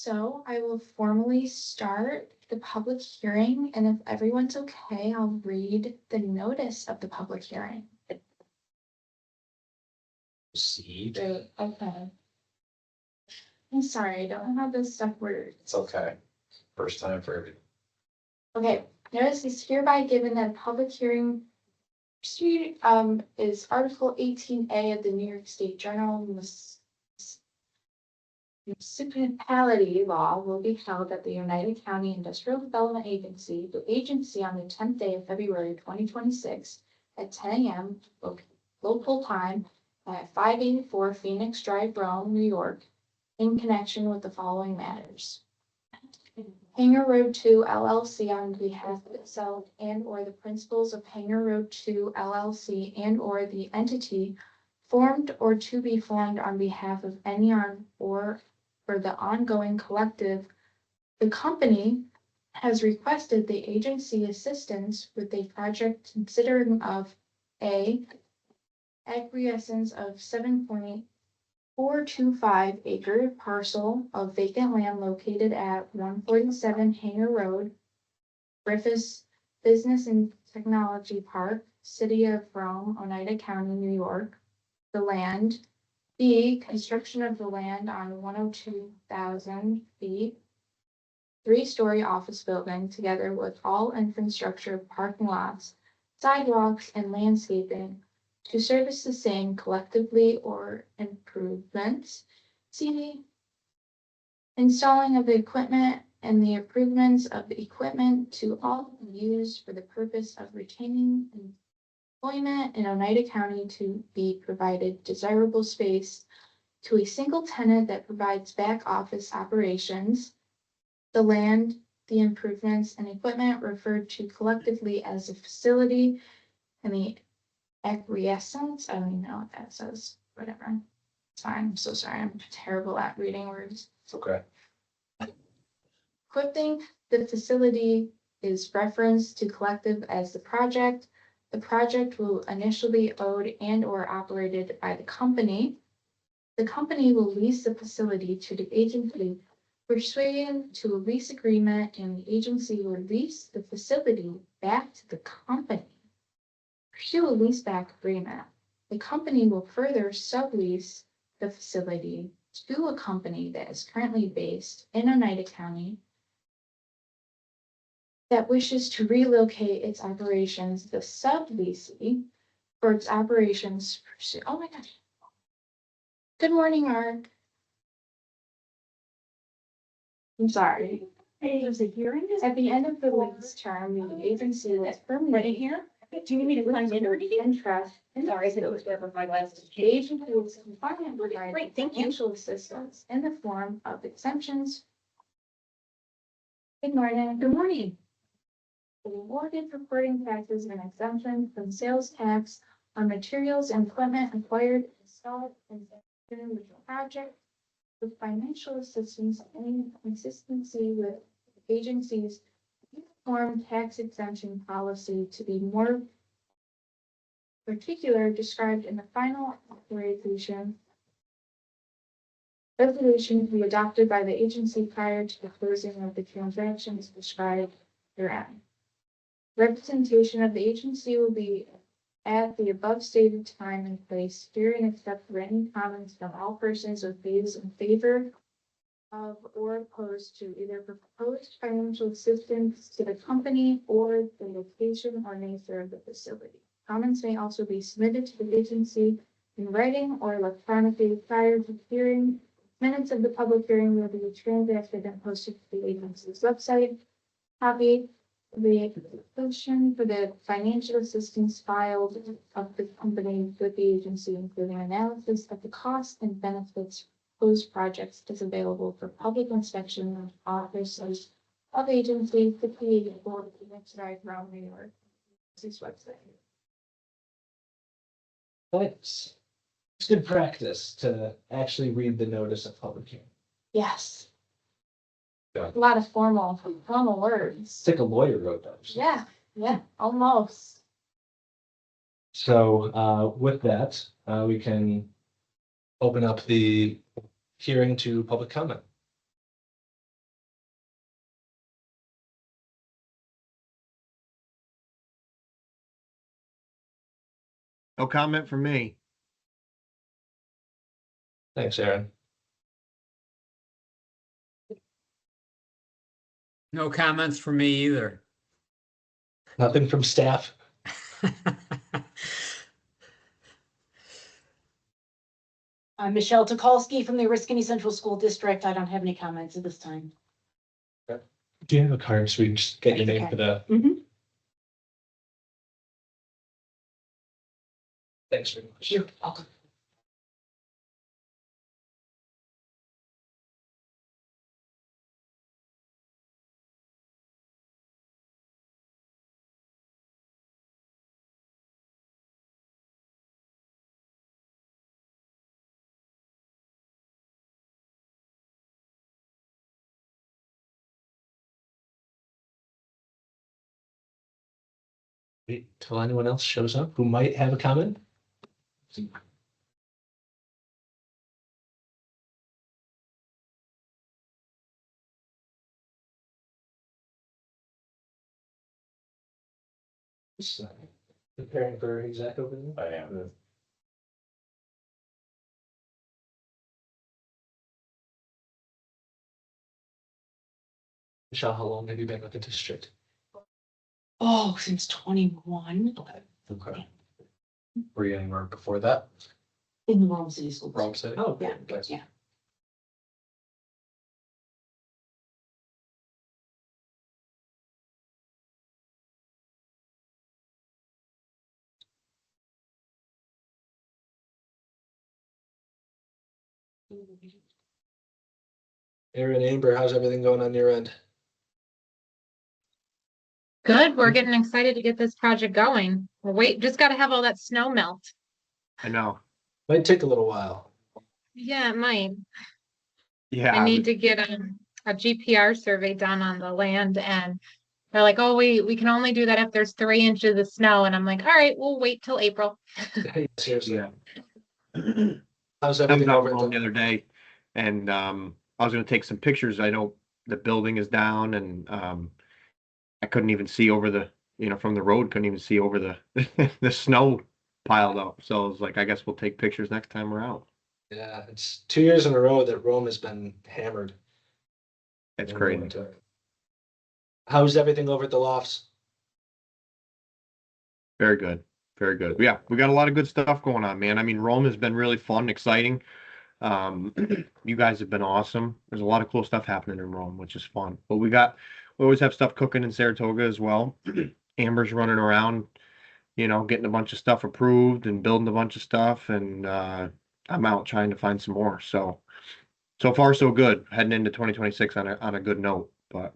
So I will formally start the public hearing, and if everyone's okay, I'll read the notice of the public hearing. Proceed. Okay. I'm sorry, I don't know how this stuff works. It's okay. First time for everything. Okay, notice is hereby given that a public hearing is Article 18A of the New York State Journal. Municipality law will be held at the United County Industrial Development Agency, the agency on the 10th day of February 2026 at 10 a.m. local time at 584 Phoenix Drive, Rome, New York, in connection with the following matters. Hangar Road 2 LLC on behalf of itself and or the principals of Hangar Road 2 LLC and or the entity formed or to be formed on behalf of any on or for the ongoing collective, the company has requested the agency assistance with a project considering of a acquiescence of 7.425 acre parcel of vacant land located at 147 Hangar Road, Griffiths Business and Technology Park, City of Rome, Oneida County, New York. The land. B, construction of the land on 102,000 feet, 3-story office building, together with all infrastructure, parking lots, sidewalks, and landscaping to service the same collectively or improvements. C, installing of the equipment and the improvements of the equipment to all be used for the purpose of retaining employment in Oneida County to be provided desirable space to a single tenant that provides back office operations. The land, the improvements and equipment referred to collectively as a facility, and the acquiescence, I don't even know what that says, whatever. It's fine, I'm so sorry, I'm terrible at reading words. It's okay. Equipping the facility is referenced to collective as the project. The project will initially be owned and or operated by the company. The company will lease the facility to the agency pursuant to a lease agreement, and the agency will lease the facility back to the company. Pursue a leaseback agreement. The company will further sublease the facility to a company that is currently based in Oneida County that wishes to relocate its operations. The subleasee for its operations pursue. Oh my gosh. Good morning, Mark. I'm sorry. There's a hearing. At the end of the lease term, the agency that's permanent here. Do you need me to climb in or anything? interest. Sorry, I said it was there for my glasses. The agency is compliant with Great, thank you. financial assistance in the form of exemptions. Good morning. Good morning. Awarded reporting taxes and exemption from sales tax on materials and equipment acquired, installed, and with the project with financial assistance and consistency with the agency's uniform tax exemption policy to be more particular described in the final authorization resolution to be adopted by the agency prior to the closing of the transactions described herein. Representation of the agency will be at the above stated time and place herein except for any comments from all persons with views in favor of or opposed to either proposed financial assistance to the company or the location or nature of the facility. Comments may also be submitted to the agency in writing or electronically prior to the hearing. Minutes of the public hearing will be transacted and posted to the agency's website. Copy the motion for the financial assistance filed of the company with the agency, including analysis of the costs and benefits proposed projects, is available for public inspection of offices of agencies, 5884 Phoenix Drive, Rome, New York. This website. Thanks. It's good practice to actually read the notice of public hearing. Yes. Yeah. A lot of formal words. It's like a lawyer wrote those. Yeah, almost. So with that, we can open up the hearing to public comment. No comment from me. Thanks, Aaron. No comments from me either. Nothing from staff. I'm Michelle Tukalski from the Oriskany Central School District. I don't have any comments at this time. Do you have a card so we can just get your name for the? Mhm. Thanks very much. You're welcome. Wait till anyone else shows up who might have a comment. So, preparing for exec over there. I am. Michelle, how long have you been with the district? Oh, since 21 Okay. Were you anywhere before that? in the Rome City School. Rome City? Oh, Yeah, good. yeah. Aaron, Amber, how's everything going on your end? Good, we're getting excited to get this project going. Just gotta have all that snow melt. I know. Might take a little while. Yeah, it might. Yeah. I need to get a GPR survey done on the land and they're like, oh, we can only do that if there's 3 inches of snow. And I'm like, all right, we'll wait till April. Seriously. Yeah. How's I was everything out over Rome the at other day and I was gonna take some pictures. I know the building is down and I couldn't even see over the, from the road, couldn't even see over the the snow piled up. So I was like, I guess we'll take pictures next time we're out. Yeah, it's 2 years in a row that Rome has been hammered. It's in the crazy. winter. How's everything over at the lofts? Very good. Very good. Yeah, we got a lot of good stuff going on, man. I mean, Rome has been really fun, exciting. You guys have been awesome. There's a lot of cool stuff happening in Rome, which is fun. But we always have stuff cooking in Saratoga as well. Amber's running around, getting a bunch of stuff approved and building a bunch of stuff. And I'm out trying to find some more. So far so good. Heading into 2026 on a good note. But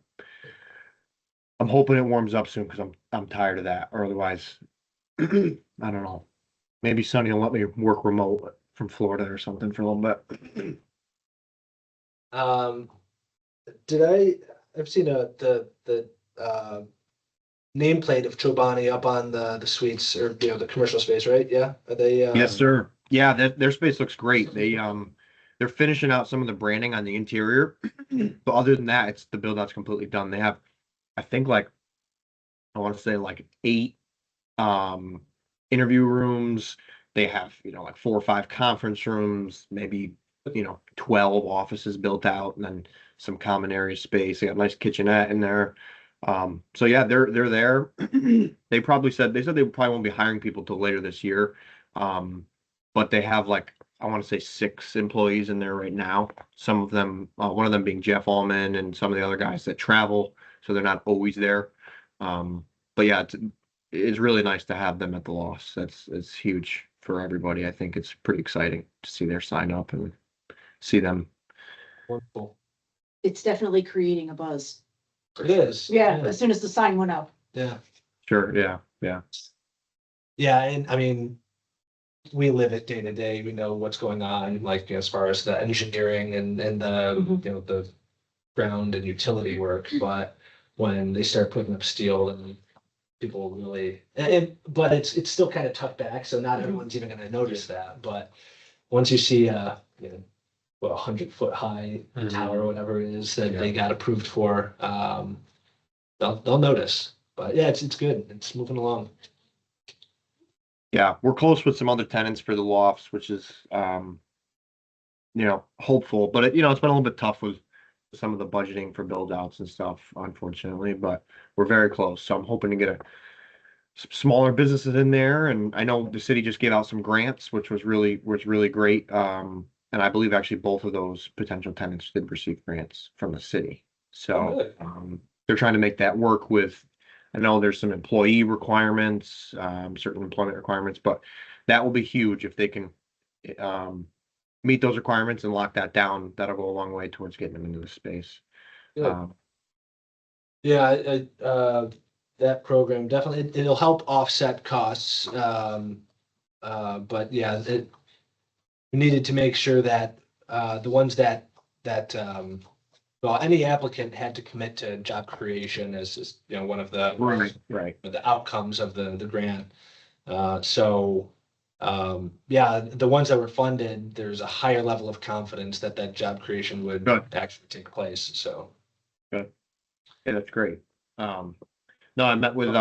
I'm hoping it warms up soon because I'm tired of that. Or otherwise, I don't know. Maybe Sonny will let me work remote from Florida or something for a little bit. I've seen the nameplate of Chobani up on the suites or the commercial space, right? Yeah. Are they Yes, sir. Yeah, their space looks great. They're finishing out some of the branding on the interior. But other than that, the build out's completely done. They have, I think I want to say 8 interview rooms. They have, like 4 or 5 conference rooms, maybe 12 offices built out, and then some common area space. They got a nice kitchenette in there. So yeah, they're there. They said they probably won't be hiring people till later this year. But they have I want to say 6 employees in there right now. Some of them, one of them being Jeff Allman, and some of the other guys that travel, so they're not always there. But yeah, it's really nice to have them at the loss. It's huge for everybody. I think it's pretty exciting to see their sign up and see them. wonderful? It's definitely creating a buzz. It is. Yeah, as soon as the sign went up. Yeah. Sure. Yeah. Yeah. Yeah, and I mean, we live it day to day. We know what's going on, as far as the engineering and the Mhm. the ground and utility work. But when they start putting up steel, and people really, but it's still kind of tucked back, so not Mhm. everyone's even going to notice that. But once you see what 100-foot high tower or whatever it is that they got approved for, they'll notice. But yeah, it's good. It's moving along. Yeah, we're close with some other tenants for the lofts, which is, hopeful, but it's been a little bit tough with some of the budgeting for build outs and stuff, unfortunately, but we're very close. So I'm hoping to get some smaller businesses in there. And I know the city just gave out some grants, which was really great. And I believe actually both of those potential tenants did receive grants from the city. Oh, So, good. they're trying to make that work with, I know there's some employee requirements, certain employment requirements, but that will be huge if they can, um, meet those requirements and lock that down. That'll go a long way towards getting them into the space. Good. Um, Yeah, that program definitely, it'll help offset costs. But yeah, we needed to make sure that, the ones that, well, any applicant had to commit to job creation as, one of the right. the outcomes of the grant. Yeah, the ones that were funded, there's a higher level of confidence that that job creation would Good. actually take place, so. Yeah, that's great. No, I met with,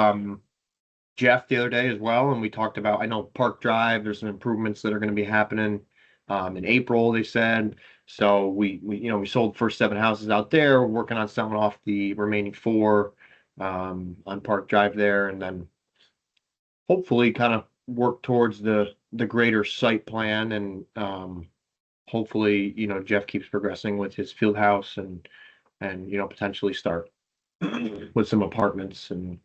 Jeff the other day as well, and we talked about, I know Park Drive, there's some improvements that are gonna be happening, in April, they said. So we sold the first 7 houses out there. We're working on selling off the remaining 4, on Park Drive there, and then hopefully kind of work towards the greater site plan and, hopefully, Jeff keeps progressing with his field house and potentially start with some apartments and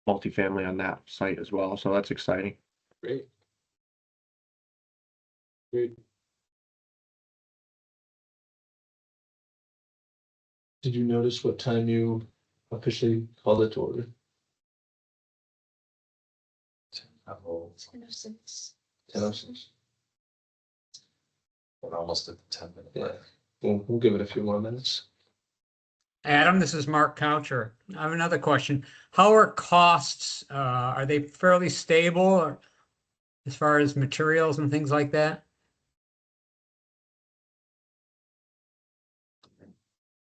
multifamily on that site as well. So that's exciting. Great. Great. Did you notice what time you officially called it to order? 10:06. 10:06. We're almost at the 10-minute Yeah, mark. we'll give it a few more minutes. Adam, this is Mark Coucher. I have another question. How are costs, are they fairly stable or as far as materials and things like that?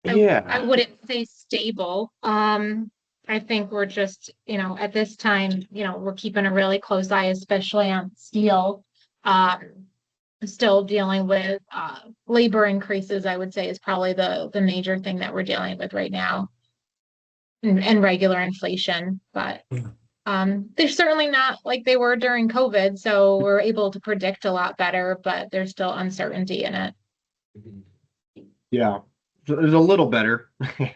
I Yeah, wouldn't say stable. I think we're just, at this time, we're keeping a really close eye, especially on steel. Still dealing with, labor increases, I would say is probably the major thing that we're dealing with right now. And regular inflation, but, Yeah. they're certainly not like they were during COVID, so we're able to predict a lot better, but there's still uncertainty in it. yeah. So it's a little better, a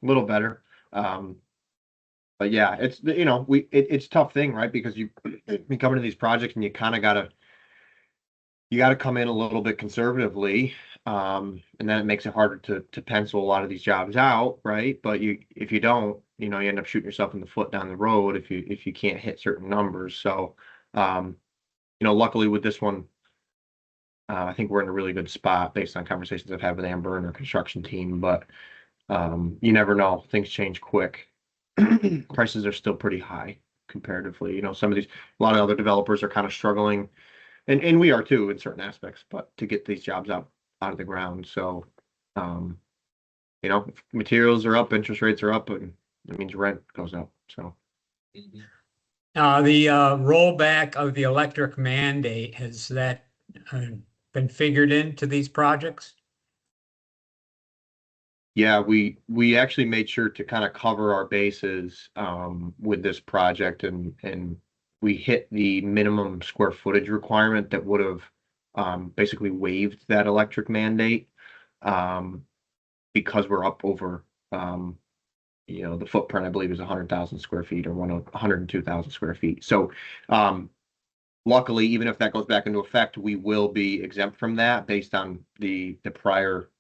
little better. But yeah, it's it's a tough thing, right? Because you come into these projects and you gotta come in a little bit conservatively. And then it makes it harder to pencil a lot of these jobs out, right? But if you don't, you end up shooting yourself in the foot down the road if you can't hit certain numbers. So, luckily with this one, I think we're in a really good spot based on conversations I've had with Amber and our construction team, but you never know. Things change quick. Prices are still pretty high comparatively. A lot of other developers are kind of struggling, and we are too in certain aspects, but to get these jobs out of the ground. So, if materials are up, interest rates are up, and that means rent goes up. So, The rollback of the electric mandate, has that been figured into these projects? yeah, we actually made sure to kind of cover our bases with this project, and we hit the minimum square footage requirement that would have basically waived that electric mandate, because we're up over the footprint, I believe, is 100,000 square feet or 102,000 square feet. So, luckily, even if that goes back into effect, we will be exempt from that based on the prior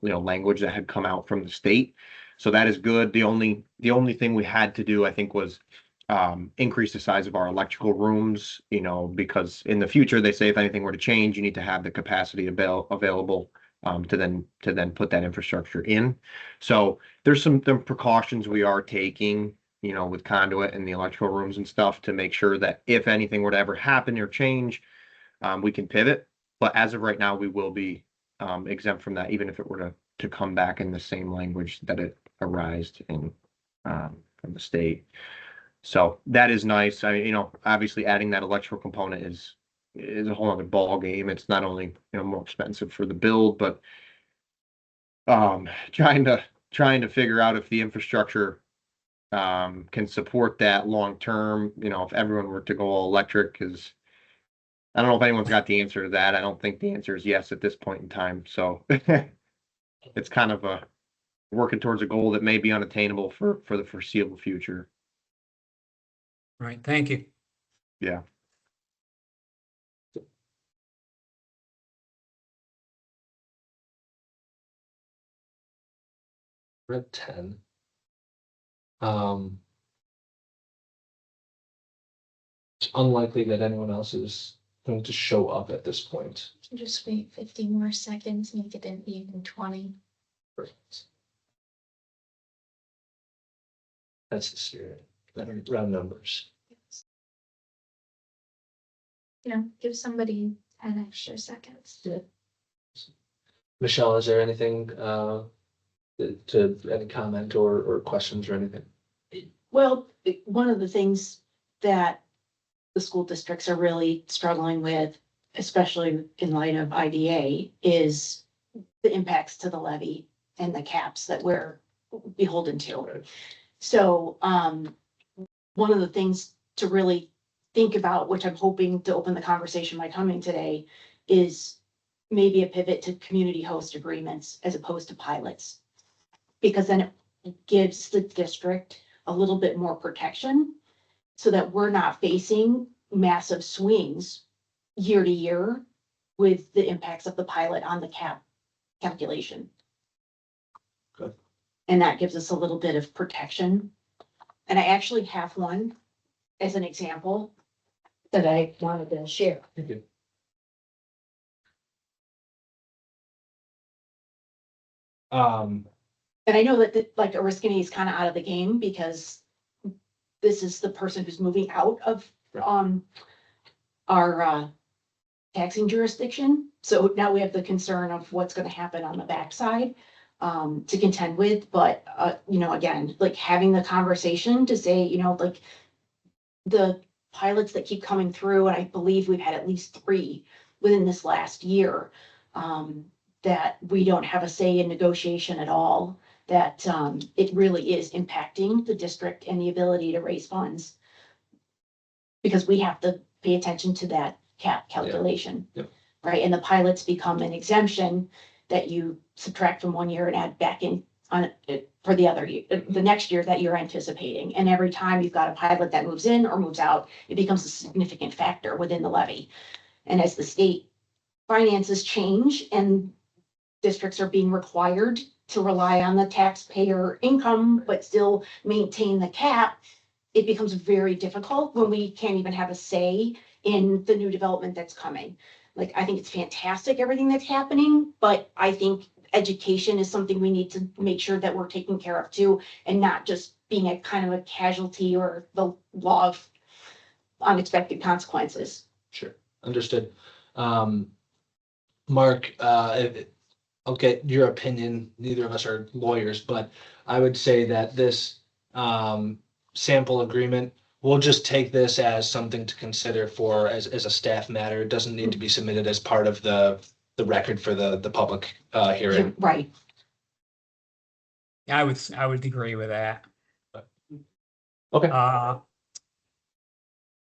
language that had come out from the state. So that is good. The only thing we had to do, I think, was increase the size of our electrical rooms, because in the future they say if anything were to change, you need to have the capacity available to then put that infrastructure in. So there's some precautions we are taking, with conduit and the electrical rooms and stuff to make sure that if anything were to ever happen or change, we can pivot. But as of right now, we will be exempt from that, even if it were to come back in the same language that it arised in from the state. So that is nice. Obviously adding that electrical component is a whole other ball game. It's not only, more expensive for the build, but trying to figure out if the infrastructure can support that long term, if everyone were to go all electric, because I don't know if anyone's got the answer to that. I don't think the answer is yes at this point in time. So it's kind of a working towards a goal that may be unattainable for the foreseeable future. Right, thank you. Yeah. We're at 10. It's unlikely that anyone else is going to show up at this point. Just wait 50 more seconds, make it an even 20. Perfect. That's the spirit. Round numbers. Give somebody 10 extra seconds. Michelle, is there anything to any comment or questions or anything? Well, one of the things that the school districts are really struggling with, especially in light of IDA, is the impacts to the levy and the caps that we're beholden to. Right. So, one of the things to really think about, which I'm hoping to open the conversation by coming today, is maybe a pivot to community host agreements as opposed to pilots. Because then it gives the district a little bit more protection so that we're not facing massive swings year to year with the impacts of the pilot on the cap calculation. Good. And that gives us a little bit of protection. And I actually have one as an example that I wanted to share. Thank you. And I know that like Oriskany is kind of out of the game because this is the person who's moving out of our taxing jurisdiction. So now we have the concern of what's going to happen on the backside to contend with. But again, like having the conversation to say, like the pilots that keep coming through, and I believe we've had at least 3 within this last year, that we don't have a say in negotiation at all, that it really is impacting the district and the ability to raise funds. Because we have to pay attention to that cap calculation. Yep. Right, and the pilots become an exemption that you subtract from one year and add back in on it for the other year, the next year that you're anticipating. And every time you've got a pilot that moves in or moves out, it becomes a significant factor within the levy. And as the state finances change and districts are being required to rely on the taxpayer income, but still maintain the cap, it becomes very difficult when we can't even have a say in the new development that's coming. Like, I think it's fantastic, everything that's happening, but I think education is something we need to make sure that we're taking care of too, and not just being a kind of a casualty or the law of unexpected consequences. Sure, understood. Mark, I'll get your opinion. Neither of us are lawyers, but I would say that this sample agreement, we'll just take this as something to consider for as a staff matter. It doesn't need to be submitted as part of the record for the public hearing. Right. I would agree with that. Okay. Our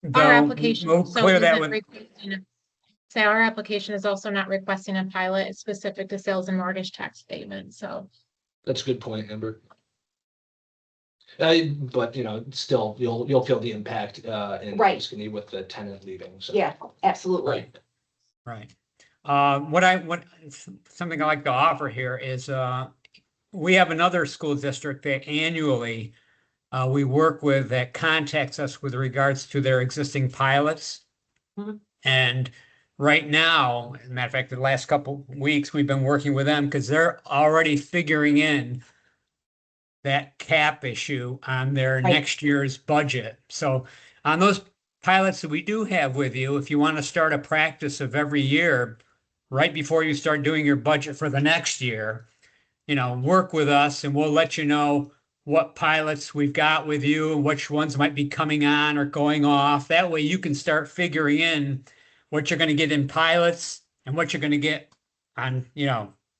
Bill, application we'll also clear that isn't with, say our application is also not requesting a pilot. It's specific to sales and mortgage tax statement, so. That's a good point, Amber. But still, you'll feel the impact in Right. Tuscany with the tenant leaving. So. Yeah, absolutely. right. What something I like to offer here is, we have another school district that annually we work with that contacts us with regards to their existing pilots. Mhm. And right now, as a matter of fact, the last couple weeks, we've been working with them because they're already figuring in that cap issue on their Right. next year's budget. So on those pilots that we do have with you, if you want to start a practice of every year, right before you start doing your budget for the next year, work with us and we'll let you know what pilots we've got with you and which ones might be coming on or going off. That way you can start figuring in what you're going to get in pilots and what you're going to get on,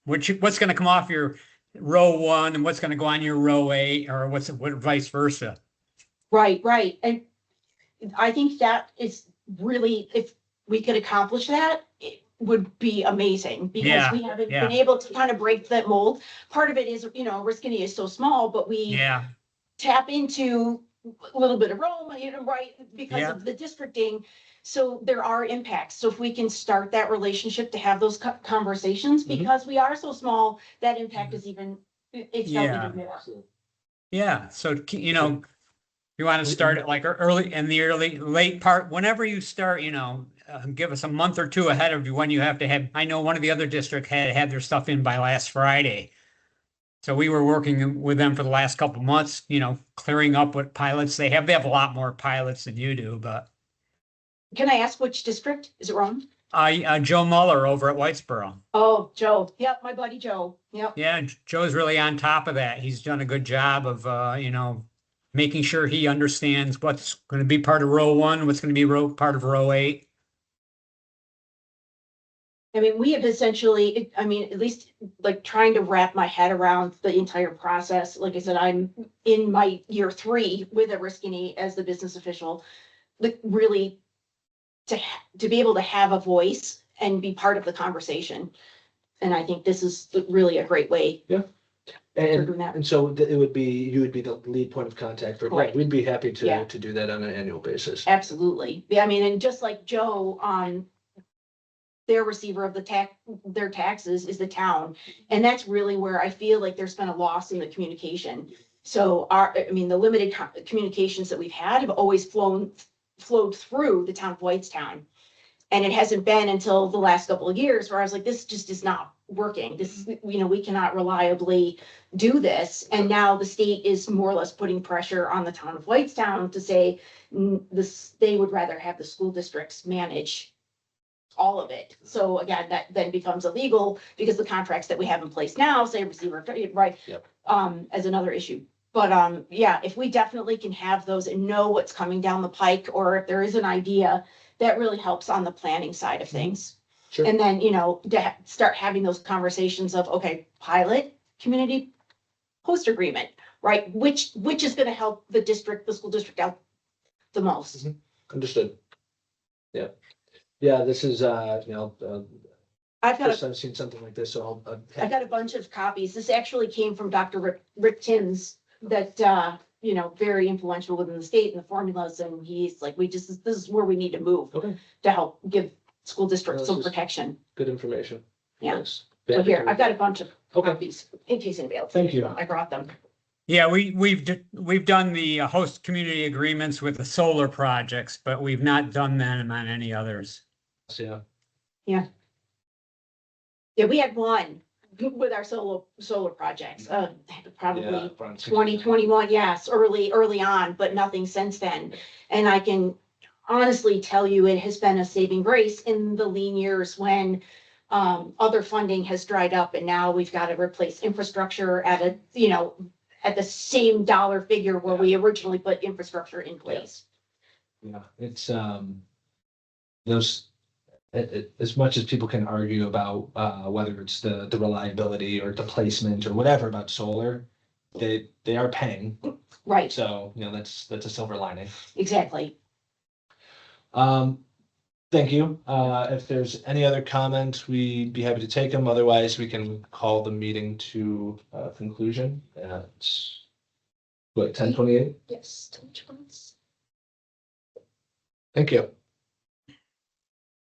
what's going to come off your row 1 and what's going to go on your row 8 or what vice versa. Right, right. And I think that is really, if we could accomplish that, it would be amazing because Yeah, we haven't yeah. been able to kind of break that mold. Part of it is, Riscony is so small, but we Yeah, tap into a little bit of Rome, right, because Yeah. of the districting. So there are impacts. So if we can start that relationship to have those conversations, Mhm. because we are so small, that impact is it's felt Yeah. even more. yeah. So, you want to start it like early in the late part, whenever you start, give us a month or 2 ahead of when you have to have, I know one of the other district had their stuff in by last Friday. So we were working with them for the last couple of months, clearing up what pilots they have. They have a lot more pilots than you do, but Can I ask which district? Is it Rome? Joe Muller over at Whitesboro. Oh, Joe. Yep, my buddy Joe. Yep. Yeah, Joe's really on top of that. He's done a good job of, making sure he understands what's going to be part of row 1, what's going to be part of row 8. I mean, we have essentially, at least like trying to wrap my head around the entire process. Like I said, I'm in my year 3 with a Riscony as the business official. Like really to be able to have a voice and be part of the conversation. And I think this is really a great way. And, doing that. and so you would be the lead point of contact for, right, Correct. we'd be happy Yeah. to do that on an annual basis. Absolutely. Yeah, and just like Joe, their receiver of their taxes is the town. And that's really where I feel like there's been a loss in the communication. So the limited communications that we've had have always flowed through the town of Whitestown. And it hasn't been until the last couple of years where I was like, this just is not working. This, we cannot reliably do this. And now the state is more or less putting pressure on the town of Whitestown to say they would rather have the school districts manage all of it. So again, that then becomes illegal because the contracts that we have in place now say receiver, right? Yep. As another issue. But yeah, if we definitely can have those and know what's coming down the pike, or if there is an idea, that really helps on the planning side of things. Sure. And then, to start having those conversations of, okay, pilot, community, host agreement, right? Which is gonna help the school district out the most. Understood. Yeah. Yeah, this is, I've got first I've seen something like this, so I got a bunch of copies. This actually came from Dr. Rick Timms that, very influential within the state and the formulas. And he's like, this is where we need to move Okay, to help give school districts Well, some this is- protection. good information. Yeah. Yes. So here, I've got a bunch of Okay, copies in case anybody else. Thank you. I brought them. Yeah, we've done the host community agreements with the solar projects, but we've not done them on any others. yeah. Yeah, we had one with our solar projects, probably Yeah, front 2021, yes, early on, but nothing since then. And I can honestly tell you, it has been a saving grace in the lean years when other funding has dried up and now we've got to replace infrastructure at the same dollar figure where we originally put infrastructure in place. Yeah, it's, those, as much as people can argue about, whether it's the reliability or the placement or whatever about solar, they are paying, Right, so, that's a silver lining. exactly. Thank you. If there's any other comments, we'd be happy to take them. Otherwise, we can call the meeting to conclusion. It's what, 10:28? Yes. Thank you.